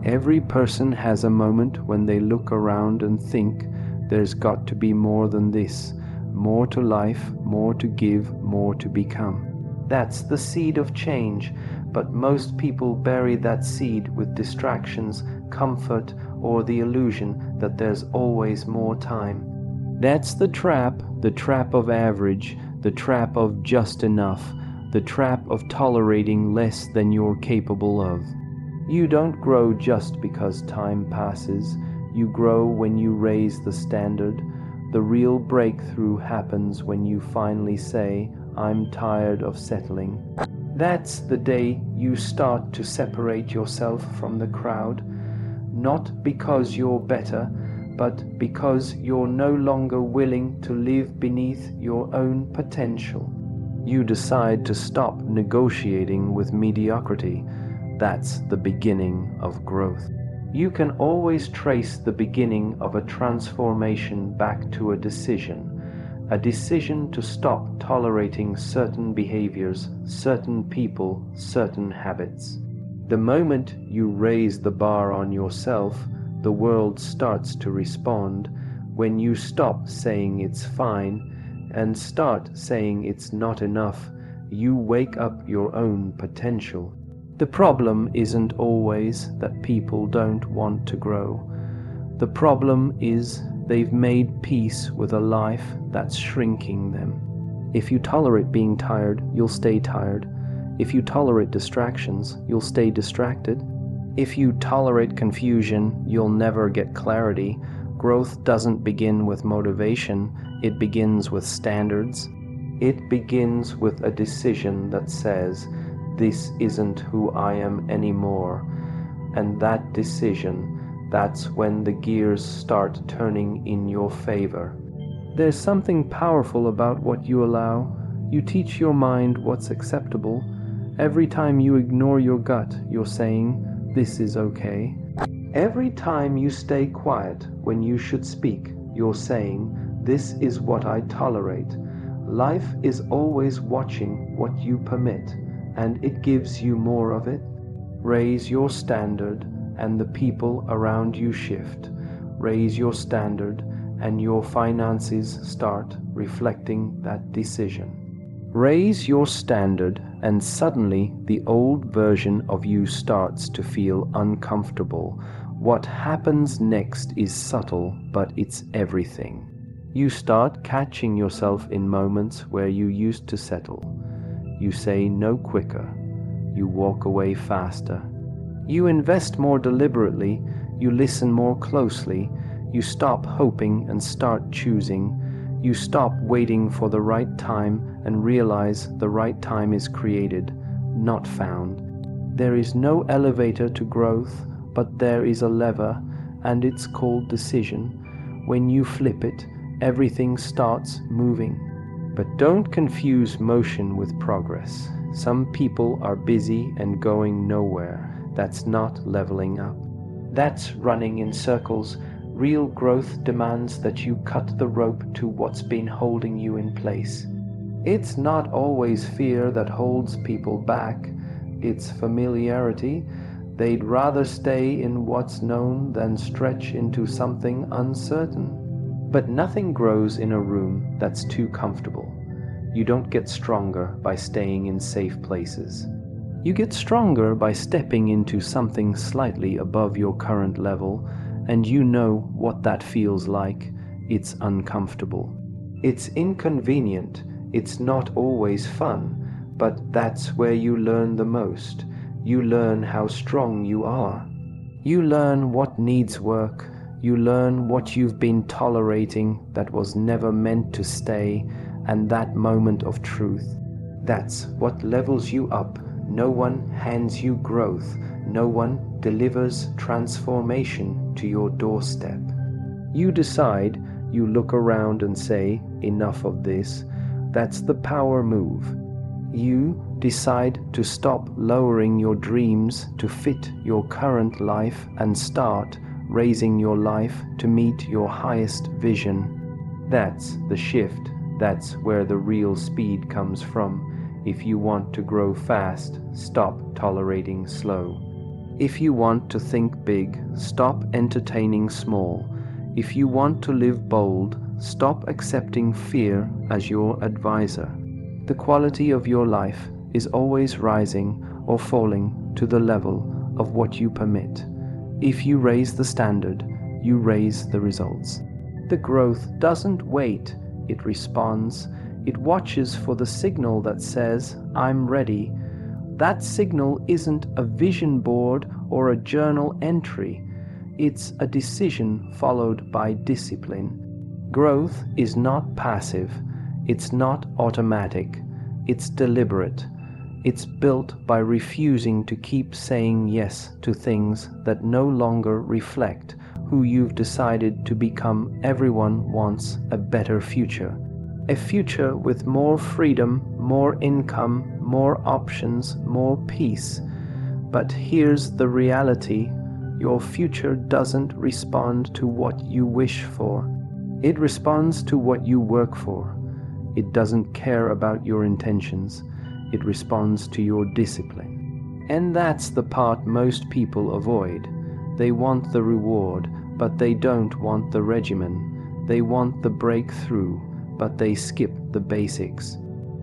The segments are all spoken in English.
Every person has a moment when they look around and think, there's got to be more than this, more to life, more to give, more to become. That's the seed of change, but most people bury that seed with distractions, comfort, or the illusion that there's always more time. That's the trap of average, the trap of just enough, the trap of tolerating less than you're capable of. You don't grow just because time passes. You grow when you raise the standard. The real breakthrough happens when you finally say, I'm tired of settling. That's the day you start to separate yourself from the crowd, not because you're better, but because you're no longer willing to live beneath your own potential. You decide to stop negotiating with mediocrity. That's the beginning of growth. You can always trace the beginning of a transformation back to a decision to stop tolerating certain behaviors, certain people, certain habits. The moment you raise the bar on yourself, the world starts to respond. When you stop saying it's fine and start saying it's not enough, you wake up your own potential. The problem isn't always that people don't want to grow. The problem is they've made peace with a life that's shrinking them. If you tolerate being tired, you'll stay tired. If you tolerate distractions, you'll stay distracted. If you tolerate confusion, you'll never get clarity. Growth doesn't begin with motivation, it begins with standards. It begins with a decision that says, this isn't who I am anymore. And that decision, that's when the gears start turning in your favor. There's something powerful about what you allow. You teach your mind what's acceptable. Every time you ignore your gut, you're saying, this is okay. Every time you stay quiet when you should speak, you're saying, this is what I tolerate. Life is always watching what you permit, and it gives you more of it. Raise your standard, and the people around you shift. Raise your standard, and your finances start reflecting that decision. Raise your standard, and suddenly the old version of you starts to feel uncomfortable. What happens next is subtle, but it's everything. You start catching yourself in moments where you used to settle. You say no quicker. You walk away faster. You invest more deliberately. You listen more closely. You stop hoping and start choosing. You stop waiting for the right time and realize the right time is created, not found. There is no elevator to growth, but there is a lever, and it's called decision. When you flip it, everything starts moving. But don't confuse motion with progress. Some people are busy and going nowhere. That's not leveling up. That's running in circles. Real growth demands that you cut the rope to what's been holding you in place. It's not always fear that holds people back. It's familiarity. They'd rather stay in what's known than stretch into something uncertain. But nothing grows in a room that's too comfortable. You don't get stronger by staying in safe places. You get stronger by stepping into something slightly above your current level, and you know what that feels like. It's uncomfortable. It's inconvenient. It's not always fun, but that's where you learn the most. You learn how strong you are. You learn what needs work. You learn what you've been tolerating that was never meant to stay, and that moment of truth. That's what levels you up. No one hands you growth. No one delivers transformation to your doorstep. You decide, you look around and say, enough of this. That's the power move. You decide to stop lowering your dreams to fit your current life and start raising your life to meet your highest vision. That's the shift. That's where the real speed comes from. If you want to grow fast, stop tolerating slow. If you want to think big, stop entertaining small. If you want to live bold, stop accepting fear as your advisor. The quality of your life is always rising or falling to the level of what you permit. If you raise the standard, you raise the results. The growth doesn't wait, it responds. It watches for the signal that says, "I'm ready." That signal isn't a vision board or a journal entry. It's a decision followed by discipline. Growth is not passive. It's not automatic. It's deliberate. It's built by refusing to keep saying yes to things that no longer reflect who you've decided to become. Everyone wants a better future. A future with more freedom, more income, more options, more peace. But here's the reality. Your future doesn't respond to what you wish for. It responds to what you work for. It doesn't care about your intentions. It responds to your discipline. And that's the part most people avoid. They want the reward, but they don't want the regimen. They want the breakthrough, but they skip the basics.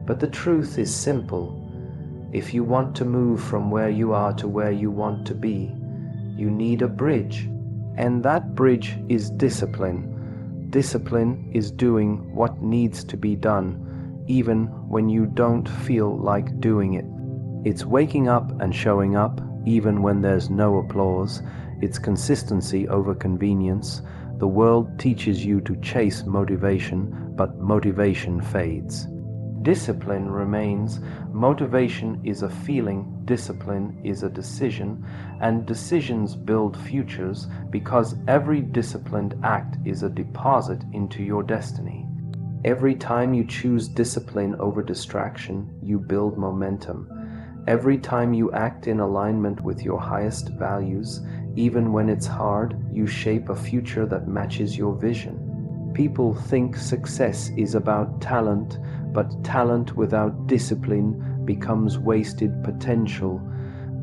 But the truth is simple. If you want to move from where you are to where you want to be, you need a bridge. And that bridge is discipline. Discipline is doing what needs to be done, even when you don't feel like doing it. It's waking up and showing up, even when there's no applause. It's consistency over convenience. The world teaches you to chase motivation, but motivation fades. Discipline remains. Motivation is a feeling, discipline is a decision, and decisions build futures because every disciplined act is a deposit into your destiny. Every time you choose discipline over distraction, you build momentum. Every time you act in alignment with your highest values, even when it's hard, you shape a future that matches your vision. People think success is about talent, but talent without discipline becomes wasted potential.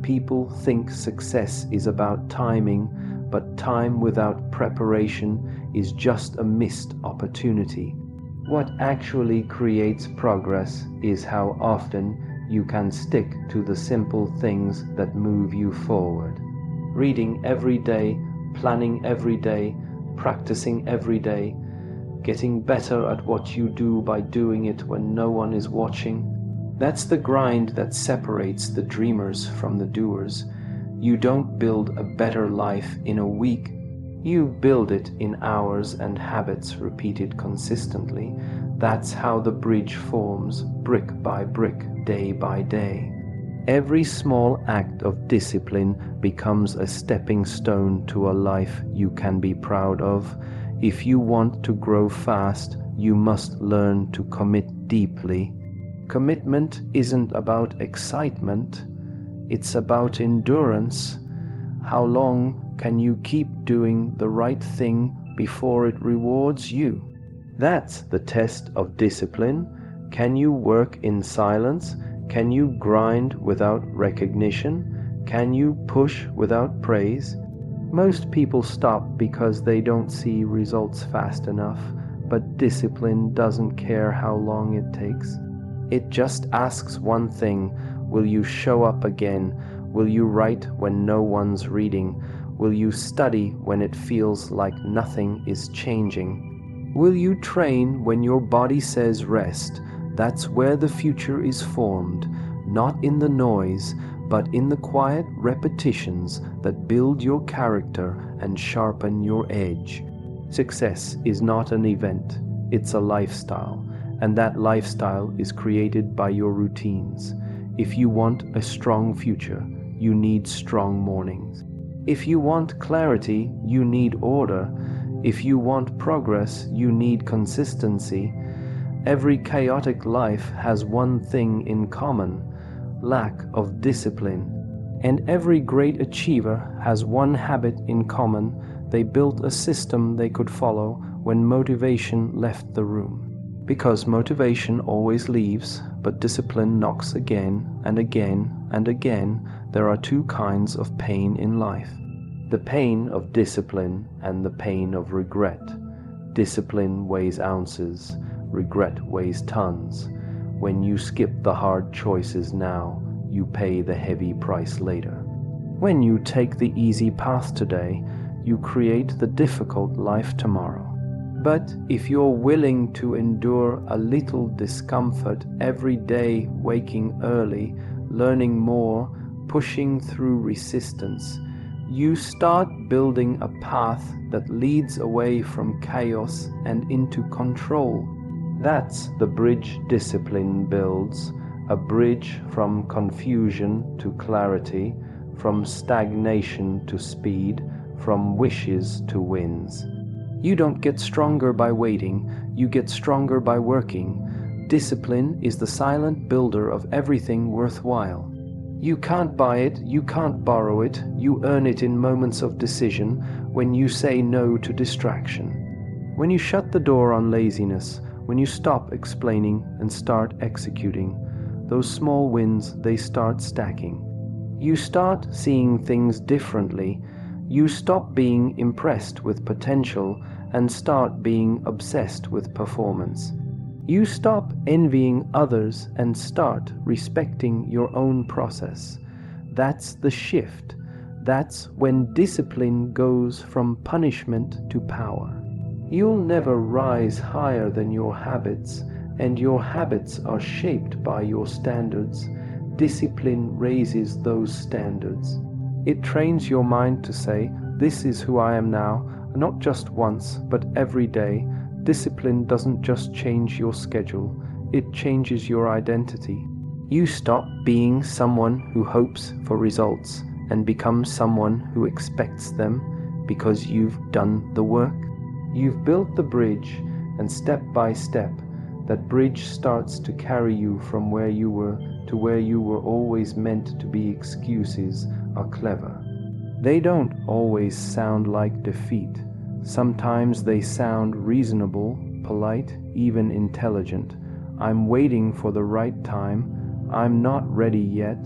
People think success is about timing, but time without preparation is just a missed opportunity. What actually creates progress is how often you can stick to the simple things that move you forward. Reading every day, planning every day, practicing every day, getting better at what you do by doing it when no one is watching. That's the grind that separates the dreamers from the doers. You don't build a better life in a week. You build it in hours and habits repeated consistently. That's how the bridge forms, brick by brick, day by day. Every small act of discipline becomes a stepping stone to a life you can be proud of. If you want to grow fast, you must learn to commit deeply. Commitment isn't about excitement, it's about endurance. How long can you keep doing the right thing before it rewards you? That's the test of discipline. Can you work in silence? Can you grind without recognition? Can you push without praise? Most people stop because they don't see results fast enough, but discipline doesn't care how long it takes. It just asks one thing: will you show up again? Will you write when no one's reading? Will you study when it feels like nothing is changing? Will you train when your body says rest? That's where the future is formed, not in the noise, but in the quiet repetitions that build your character and sharpen your edge. Success is not an event, it's a lifestyle, and that lifestyle is created by your routines. If you want a strong future, you need strong mornings. If you want clarity, you need order. If you want progress, you need consistency. Every chaotic life has one thing in common: lack of discipline. And every great achiever has one habit in common: they built a system they could follow when motivation left the room. Because motivation always leaves, but discipline knocks again and again and again. there are two kinds of pain in life: the pain of discipline and the pain of regret. Discipline weighs ounces, regret weighs tons. When you skip the hard choices now, you pay the heavy price later. When you take the easy path today, you create the difficult life tomorrow. But if you're willing to endure a little discomfort every day, waking early, learning more, pushing through resistance, you start building a path that leads away from chaos and into control. That's the bridge discipline builds, a bridge from confusion to clarity, from stagnation to speed, from wishes to wins. You don't get stronger by waiting, you get stronger by working. Discipline is the silent builder of everything worthwhile. You can't buy it, you can't borrow it, you earn it in moments of decision, when you say no to distraction. When you shut the door on laziness, when you stop explaining and start executing, those small wins, they start stacking. You start seeing things differently. You stop being impressed with potential and start being obsessed with performance. You stop envying others and start respecting your own process. That's the shift. That's when discipline goes from punishment to power. You'll never rise higher than your habits, and your habits are shaped by your standards. Discipline raises those standards. It trains your mind to say, "This is who I am now," not just once, but every day. Discipline doesn't just change your schedule, it changes your identity. You stop being someone who hopes for results and become someone who expects them because you've done the work. You've built the bridge, and step by step, that bridge starts to carry you from where you were to where you were always meant to be. Excuses are clever. They don't always sound like defeat. Sometimes they sound reasonable, polite, even intelligent. I'm waiting for the right time. I'm not ready yet.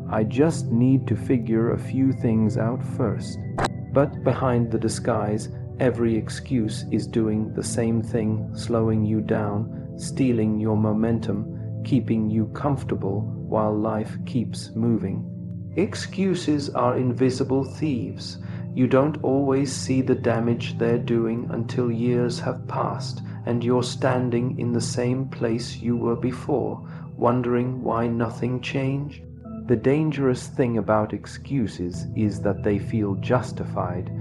I just need to figure a few things out first. But behind the disguise, every excuse is doing the same thing, slowing you down, stealing your momentum, keeping you comfortable while life keeps moving. Excuses are invisible thieves. You don't always see the damage they're doing until years have passed and you're standing in the same place you were before, wondering why nothing changed. The dangerous thing about excuses is that they feel justified.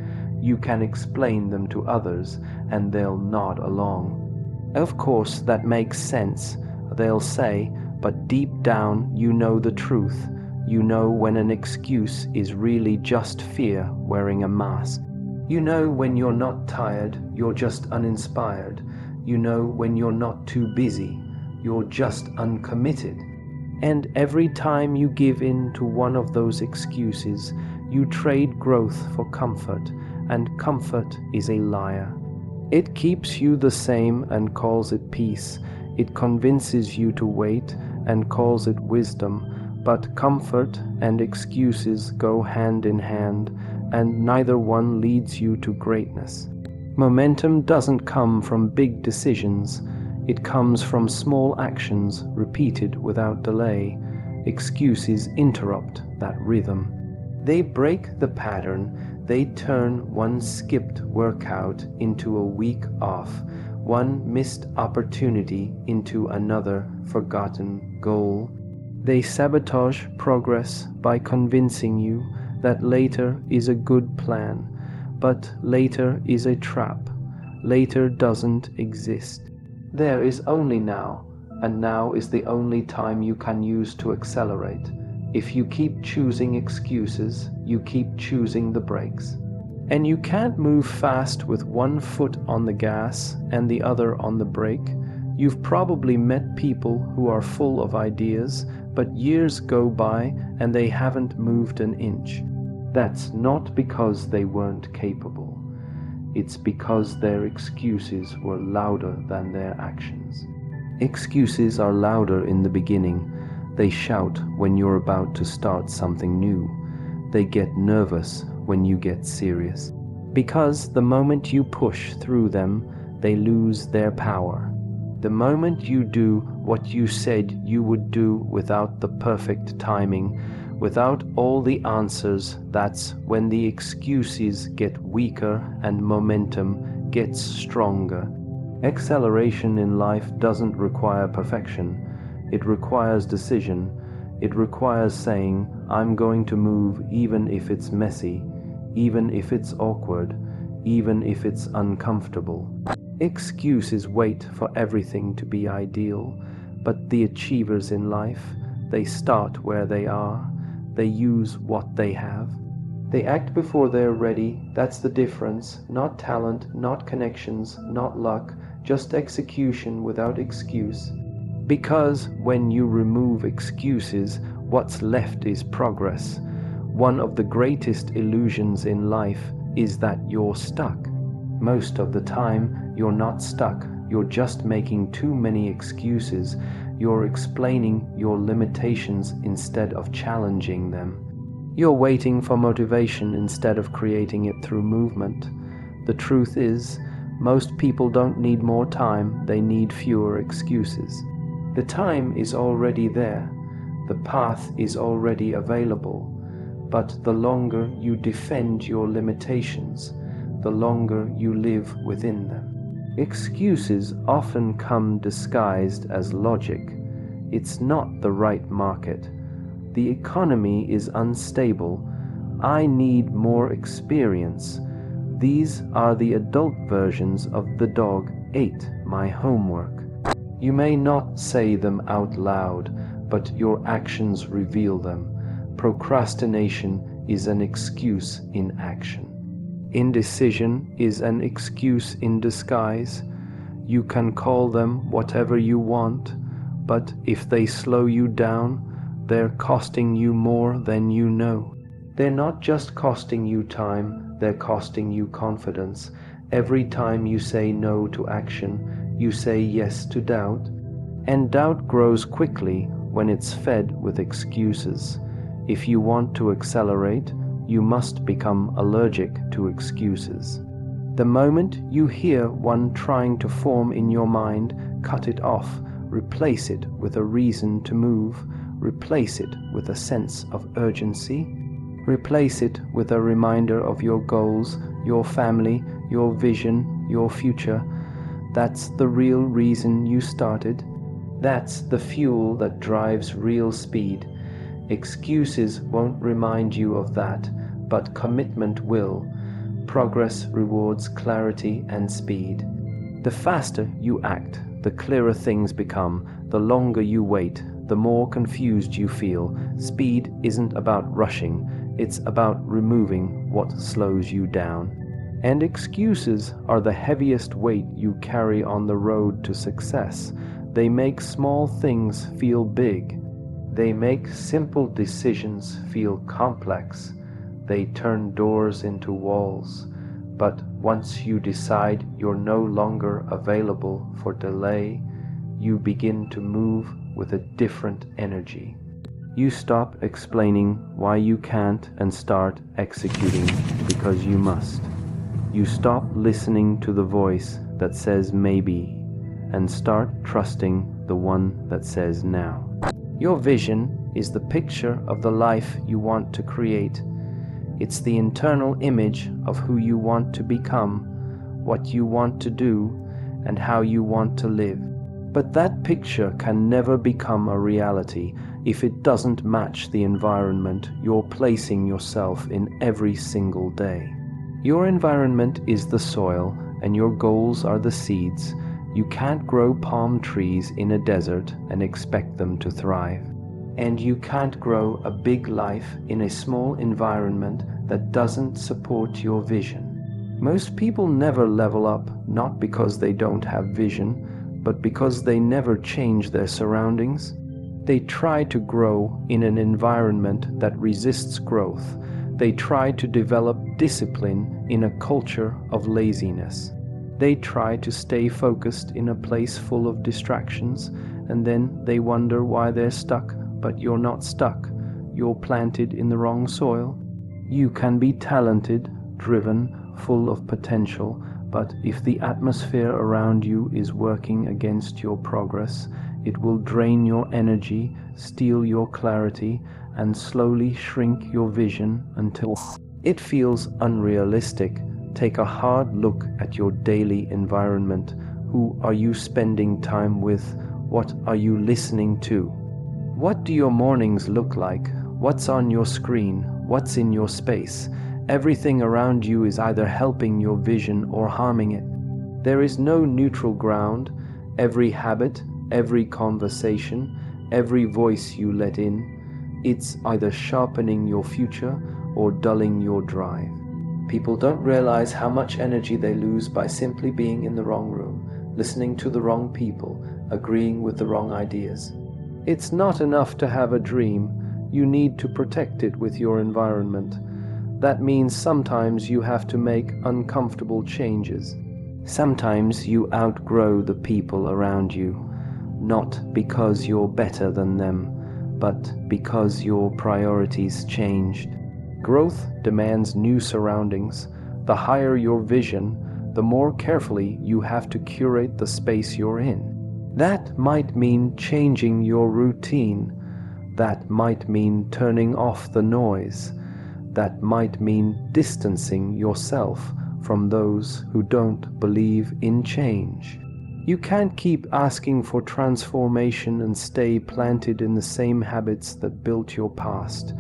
You can explain them to others and they'll nod along. Of course, that makes sense, they'll say, but deep down you know the truth. You know when an excuse is really just fear wearing a mask. You know when you're not tired, you're just uninspired. You know when you're not too busy, you're just uncommitted. And every time you give in to one of those excuses, you trade growth for comfort, and comfort is a liar. It keeps you the same and calls it peace. It convinces you to wait and calls it wisdom. But comfort and excuses go hand in hand, and neither one leads you to greatness. Momentum doesn't come from big decisions. It comes from small actions repeated without delay. Excuses interrupt that rhythm. They break the pattern. They turn one skipped workout into a week off, one missed opportunity into another forgotten goal. They sabotage progress by convincing you that later is a good plan, but later is a trap. Later doesn't exist. There is only now, and now is the only time you can use to accelerate. If you keep choosing excuses, you keep choosing the brakes. And you can't move fast with one foot on the gas and the other on the brake. You've probably met people who are full of ideas, but years go by and they haven't moved an inch. That's not because they weren't capable. It's because their excuses were louder than their actions. Excuses are louder in the beginning. They shout when you're about to start something new. They get nervous when you get serious. Because the moment you push through them, they lose their power. The moment you do what you said you would do without the perfect timing, without all the answers, that's when the excuses get weaker and momentum gets stronger. Acceleration in life doesn't require perfection. It requires decision. It requires saying, I'm going to move even if it's messy, even if it's awkward, even if it's uncomfortable. Excuses wait for everything to be ideal, but the achievers in life, they start where they are. They use what they have. They act before they're ready. That's the difference. Not talent, not connections, not luck, just execution without excuse. Because when you remove excuses, what's left is progress. One of the greatest illusions in life is that you're stuck. Most of the time, you're not stuck. You're just making too many excuses. You're explaining your limitations instead of challenging them. You're waiting for motivation instead of creating it through movement. The truth is, most people don't need more time, they need fewer excuses. The time is already there. The path is already available. But the longer you defend your limitations, the longer you live within them. Excuses often come disguised as logic. It's not the right market. The economy is unstable. I need more experience. These are the adult versions of the dog ate my homework. You may not say them out loud, but your actions reveal them. Procrastination is an excuse in action. Indecision is an excuse in disguise. You can call them whatever you want, but if they slow you down, they're costing you more than you know. They're not just costing you time, they're costing you confidence. Every time you say no to action, you say yes to doubt. And doubt grows quickly when it's fed with excuses. If you want to accelerate, you must become allergic to excuses. The moment you hear one trying to form in your mind, cut it off, replace it with a reason to move, replace it with a sense of urgency, replace it with a reminder of your goals, your family, your vision, your future. That's the real reason you started. That's the fuel that drives real speed. Excuses won't remind you of that, but commitment will. Progress rewards clarity and speed. The faster you act, the clearer things become. The longer you wait, the more confused you feel. Speed isn't about rushing, it's about removing what slows you down. And excuses are the heaviest weight you carry on the road to success. They make small things feel big. They make simple decisions feel complex. They turn doors into walls. But once you decide you're no longer available for delay, you begin to move with a different energy. You stop explaining why you can't and start executing because you must. You stop listening to the voice that says maybe and start trusting the one that says now. Your vision is the picture of the life you want to create. It's the internal image of who you want to become, what you want to do, and how you want to live. But that picture can never become a reality if it doesn't match the environment you're placing yourself in every single day. Your environment is the soil, and your goals are the seeds. You can't grow palm trees in a desert and expect them to thrive. And you can't grow a big life in a small environment that doesn't support your vision. Most people never level up, not because they don't have vision, but because they never change their surroundings. They try to grow in an environment that resists growth. They try to develop discipline in a culture of laziness. They try to stay focused in a place full of distractions, and then they wonder why they're stuck but you're not stuck. You're planted in the wrong soil. You can be talented, driven, full of potential, but if the atmosphere around you is working against your progress, it will drain your energy, steal your clarity, and slowly shrink your vision until it feels unrealistic. Take a hard look at your daily environment. Who are you spending time with? What are you listening to? What do your mornings look like? What's on your screen? What's in your space? Everything around you is either helping your vision or harming it. There is no neutral ground. Every habit, every conversation, every voice you let in, it's either sharpening your future or dulling your drive. People don't realize how much energy they lose by simply being in the wrong room, listening to the wrong people, agreeing with the wrong ideas. It's not enough to have a dream. You need to protect it with your environment. That means sometimes you have to make uncomfortable changes. Sometimes you outgrow the people around you, not because you're better than them, but because your priorities changed. Growth demands new surroundings. The higher your vision, the more carefully you have to curate the space you're in. That might mean changing your routine. That might mean turning off the noise. That might mean distancing yourself from those who don't believe in change. You can't keep asking for transformation and stay planted in the same habits that built your past.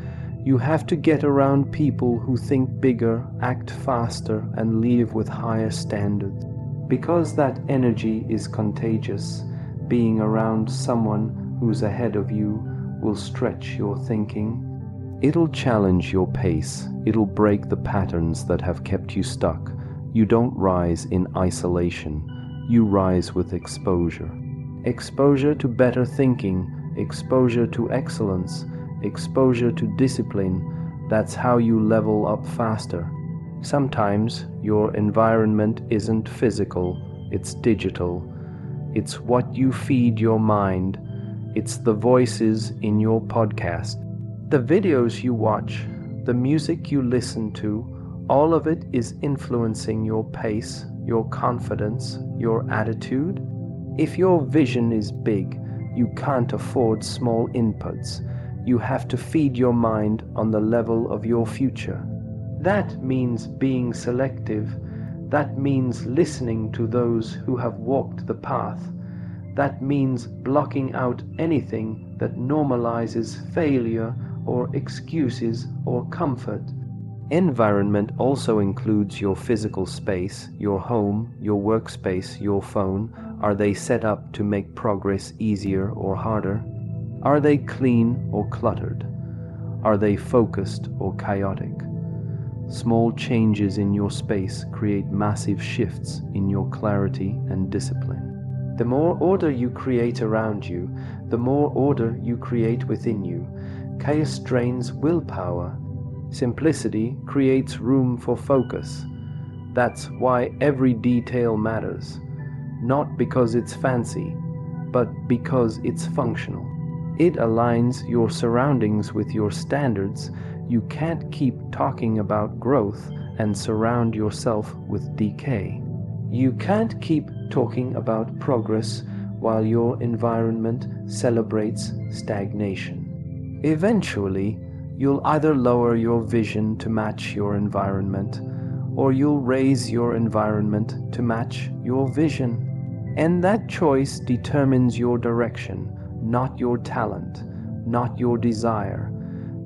You have to get around people who think bigger, act faster, and live with higher standards. Because that energy is contagious, being around someone who's ahead of you will stretch your thinking. It'll challenge your pace. It'll break the patterns that have kept you stuck. You don't rise in isolation. You rise with exposure. Exposure to better thinking, exposure to excellence, exposure to discipline. That's how you level up faster. Sometimes your environment isn't physical, it's digital. It's what you feed your mind. It's the voices in your podcast. The videos you watch, the music you listen to, all of it is influencing your pace, your confidence, your attitude. If your vision is big, you can't afford small inputs. You have to feed your mind on the level of your future. That means being selective. That means listening to those who have walked the path. That means blocking out anything that normalizes failure or excuses or comfort. Environment also includes your physical space, your home, your workspace, your phone. Are they set up to make progress easier or harder? Are they clean or cluttered? Are they focused or chaotic? Small changes in your space create massive shifts in your clarity and discipline. The more order you create around you, the more order you create within you. Chaos drains willpower. Simplicity creates room for focus. That's why every detail matters. Not because it's fancy, but because it's functional. It aligns your surroundings with your standards. You can't keep talking about growth and surround yourself with decay. You can't keep talking about progress while your environment celebrates stagnation. Eventually, you'll either lower your vision to match your environment, or you'll raise your environment to match your vision. And that choice determines your direction, not your talent, not your desire.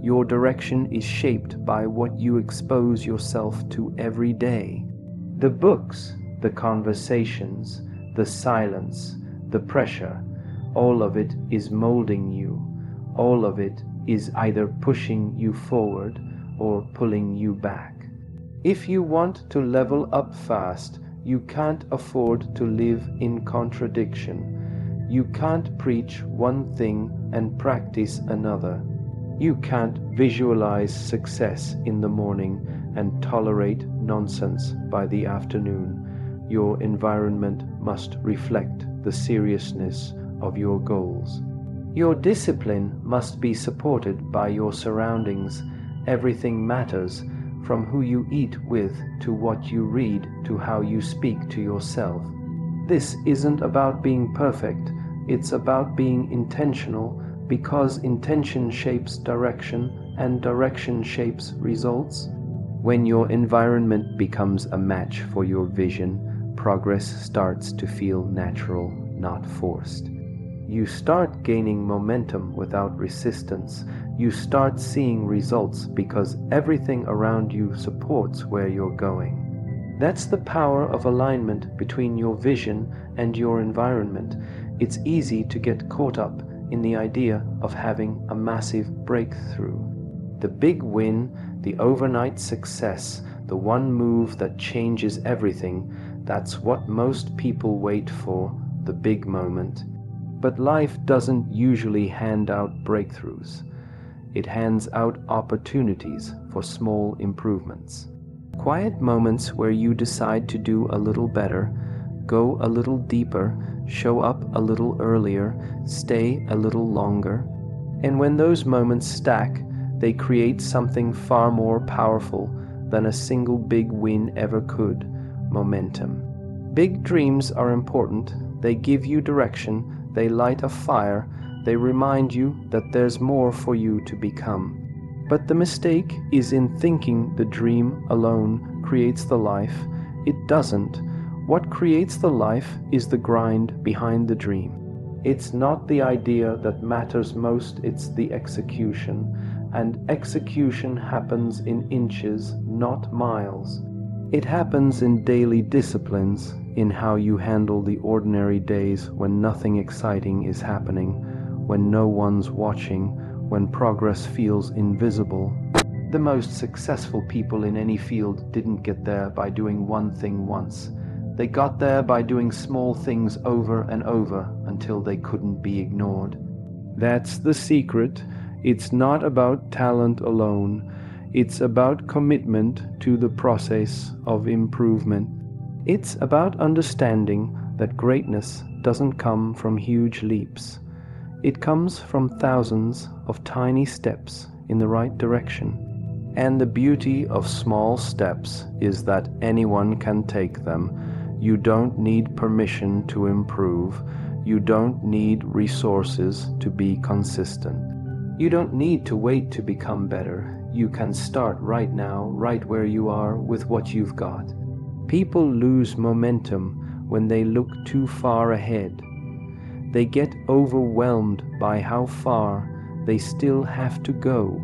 Your direction is shaped by what you expose yourself to every day. The books, the conversations, the silence, the pressure, all of it is molding you. All of it is either pushing you forward or pulling you back. If you want to level up fast, you can't afford to live in contradiction. You can't preach one thing and practice another. You can't visualize success in the morning and tolerate nonsense by the afternoon. Your environment must reflect the seriousness of your goals. Your discipline must be supported by your surroundings. Everything matters, from who you eat with to what you read to how you speak to yourself. This isn't about being perfect, it's about being intentional, because intention shapes direction and direction shapes results. When your environment becomes a match for your vision, progress starts to feel natural, not forced. You start gaining momentum without resistance. You start seeing results because everything around you supports where you're going. That's the power of alignment between your vision and your environment. It's easy to get caught up in the idea of having a massive breakthrough. The big win, the overnight success, the one move that changes everything, that's what most people wait for, the big moment. But life doesn't usually hand out breakthroughs. It hands out opportunities for small improvements. Quiet moments where you decide to do a little better, go a little deeper, show up a little earlier, stay a little longer. And when those moments stack, they create something far more powerful than a single big win ever could: momentum. Big dreams are important. They give you direction, they light a fire, they remind you that there's more for you to become. But the mistake is in thinking the dream alone creates the life. It doesn't. What creates the life is the grind behind the dream. It's not the idea that matters most, it's the execution. And execution happens in inches, not miles. It happens in daily disciplines, in how you handle the ordinary days when nothing exciting is happening, when no one's watching, when progress feels invisible. The most successful people in any field didn't get there by doing one thing once. They got there by doing small things over and over until they couldn't be ignored. That's the secret. It's not about talent alone. It's about commitment to the process of improvement. It's about understanding that greatness doesn't come from huge leaps. It comes from thousands of tiny steps in the right direction. And the beauty of small steps is that anyone can take them. You don't need permission to improve. You don't need resources to be consistent. You don't need to wait to become better. You can start right now, right where you are, with what you've got. People lose momentum when they look too far ahead. They get overwhelmed by how far they still have to go.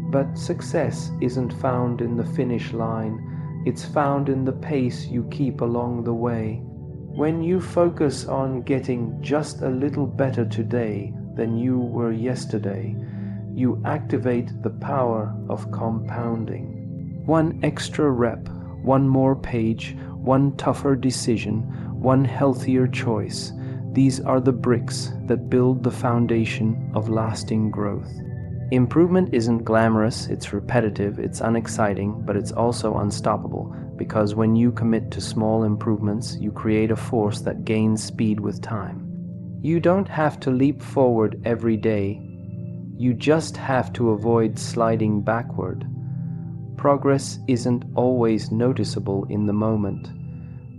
But success isn't found in the finish line. It's found in the pace you keep along the way. When you focus on getting just a little better today than you were yesterday, you activate the power of compounding. One extra rep, one more page, one tougher decision, one healthier choice. These are the bricks that build the foundation of lasting growth. Improvement isn't glamorous, it's repetitive, it's unexciting, but it's also unstoppable, because when you commit to small improvements, you create a force that gains speed with time. You don't have to leap forward every day. You just have to avoid sliding backward. Progress isn't always noticeable in the moment,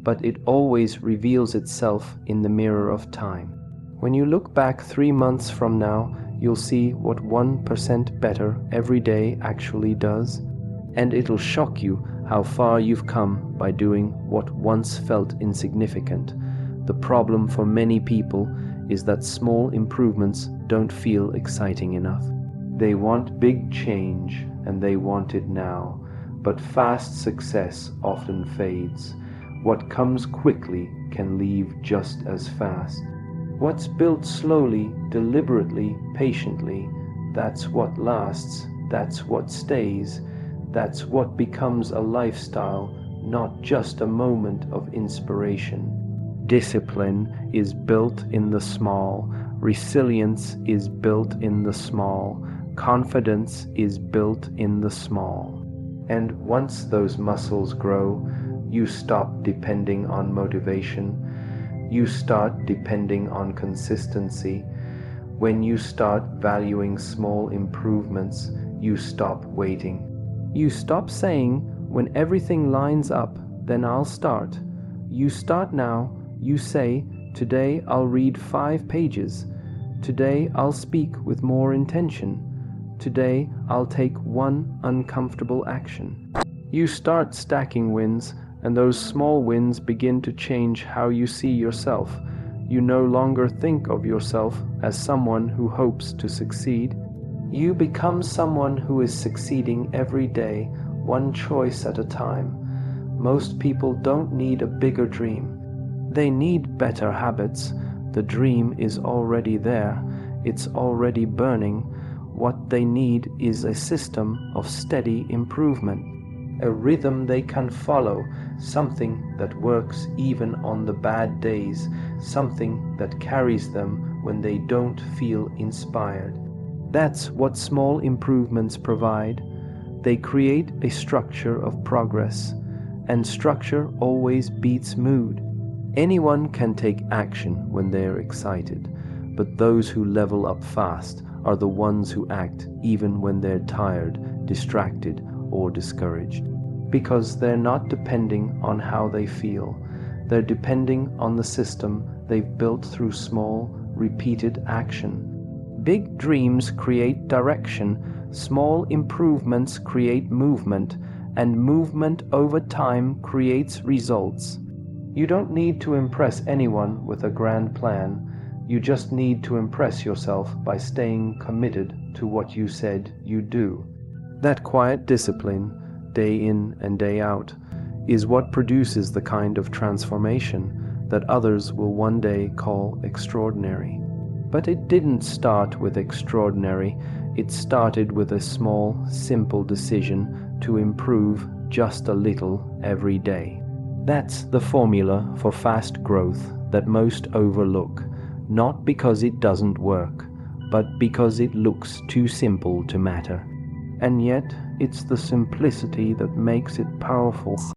but it always reveals itself in the mirror of time. When you look back 3 months from now, you'll see what 1% better every day actually does, and it'll shock you how far you've come by doing what once felt insignificant. The problem for many people is that small improvements don't feel exciting enough. They want big change, and they want it now, but fast success often fades. What comes quickly can leave just as fast. What's built slowly, deliberately, patiently, that's what lasts, that's what stays, that's what becomes a lifestyle, not just a moment of inspiration. Discipline is built in the small, resilience is built in the small, confidence is built in the small. And once those muscles grow, you stop depending on motivation. You start depending on consistency. When you start valuing small improvements, you stop waiting. You stop saying, when everything lines up, then I'll start. You start now. You say, today I'll read 5 pages. Today I'll speak with more intention. Today I'll take one uncomfortable action. You start stacking wins, and those small wins begin to change how you see yourself. You no longer think of yourself as someone who hopes to succeed. You become someone who is succeeding every day, one choice at a time. Most people don't need a bigger dream. They need better habits. The dream is already there. It's already burning. What they need is a system of steady improvement, a rhythm they can follow, something that works even on the bad days, something that carries them when they don't feel inspired. That's what small improvements provide. They create a structure of progress, and structure always beats mood. Anyone can take action when they're excited, but those who level up fast are the ones who act even when they're tired, distracted, or discouraged. Because they're not depending on how they feel. They're depending on the system they've built through small, repeated action. Big dreams create direction, small improvements create movement, and movement over time creates results. You don't need to impress anyone with a grand plan. You just need to impress yourself by staying committed to what you said you'd do. That quiet discipline, day in and day out, is what produces the kind of transformation that others will one day call extraordinary. But it didn't start with extraordinary. It started with a small, simple decision to improve just a little every day. That's the formula for fast growth that most overlook, not because it doesn't work, but because it looks too simple to matter. And yet, it's the simplicity that makes it powerful.